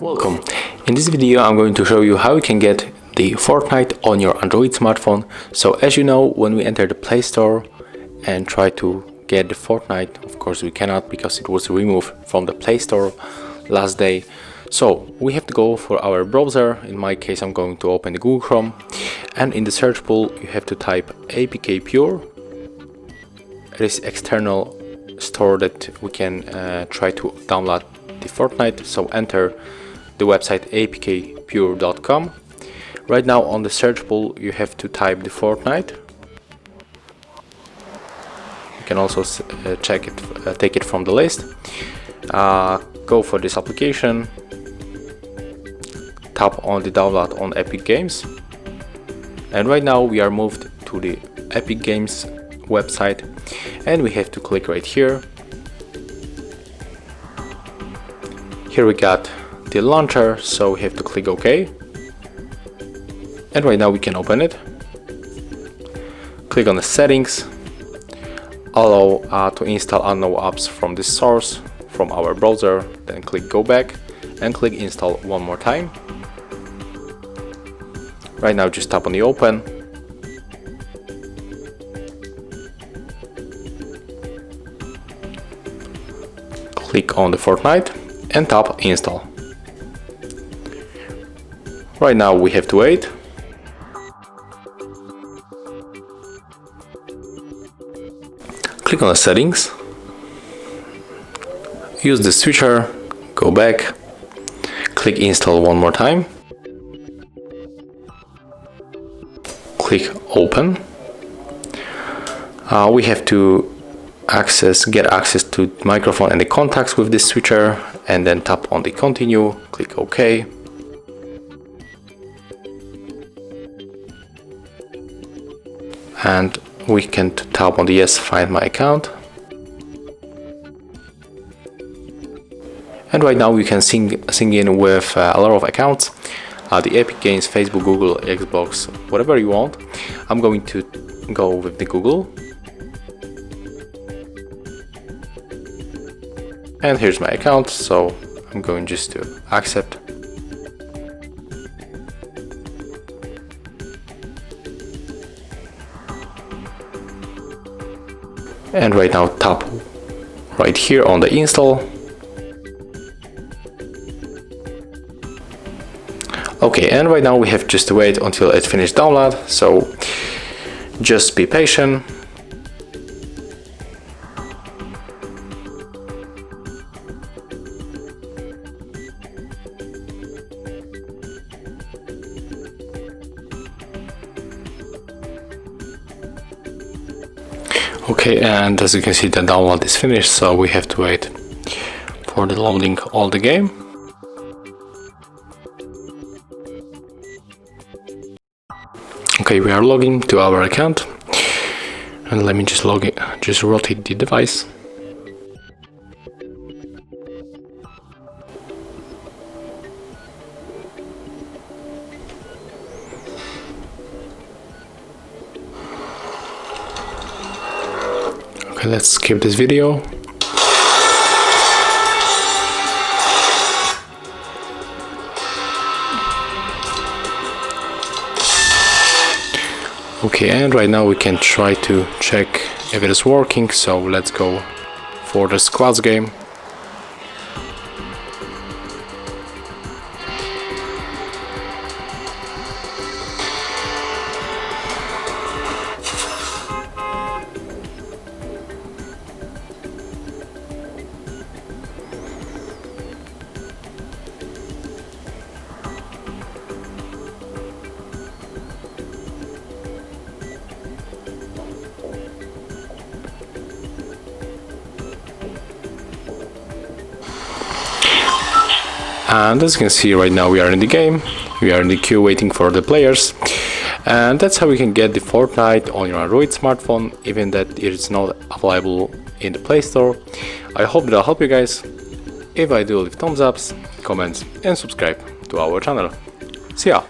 Welcome. In this video I'm going to show you how you can get the Fortnite on your Android smartphone. So as you know, when we enter the Play Store and try to get the Fortnite, of course we cannot because it was removed from the Play Store last day. So we have to go for our browser. In my case I'm going to open the Google Chrome, and in the search pool you have to type APK Pure. It is external store that we can try to download the Fortnite. So enter the website apkpure.com. Right now on the search pool you have to type the Fortnite. You can also check it, take it from the list. Go for this application, tap on the download on Epic Games, and right now we are moved to the Epic Games website, and we have to click right here. Here we got the launcher, so we have to click OK, and right now we can open it. Click on the settings, allow to install unknown apps from this source from our browser, then click go back and click install one more time. Right now just tap on the open. Click on the Fortnite and tap install. Right now we have to wait. Click on the settings, use the switcher, go back, click install one more time, click open. We have to get access to microphone and the contacts with this switcher, and then tap on the continue, click OK. And we can tap on the yes, find my account. And right now we can sing in with a lot of accounts, the Epic Games, Facebook, Google, Xbox, whatever you want. I'm going to go with the Google. And here's my account, so I'm going just to accept. And right now tap right here on the install. Okay, and right now we have just to wait until it finishes download, so just be patient. Okay, and as you can see the download is finished, so we have to wait for the loading all the game. Okay, we are logging to our account, and let me just log it, just rotate the device. Okay, let's skip this video. Okay, and right now we can try to check if it is working, so let's go for the squads game. And as you can see right now we are in the game, we are in the queue waiting for the players, and that's how we can get the Fortnite on your Android smartphone, even that it is not available in the Play Store. I hope that'll help you guys. If I do, leave thumbs ups, comments and subscribe to our channel. See ya!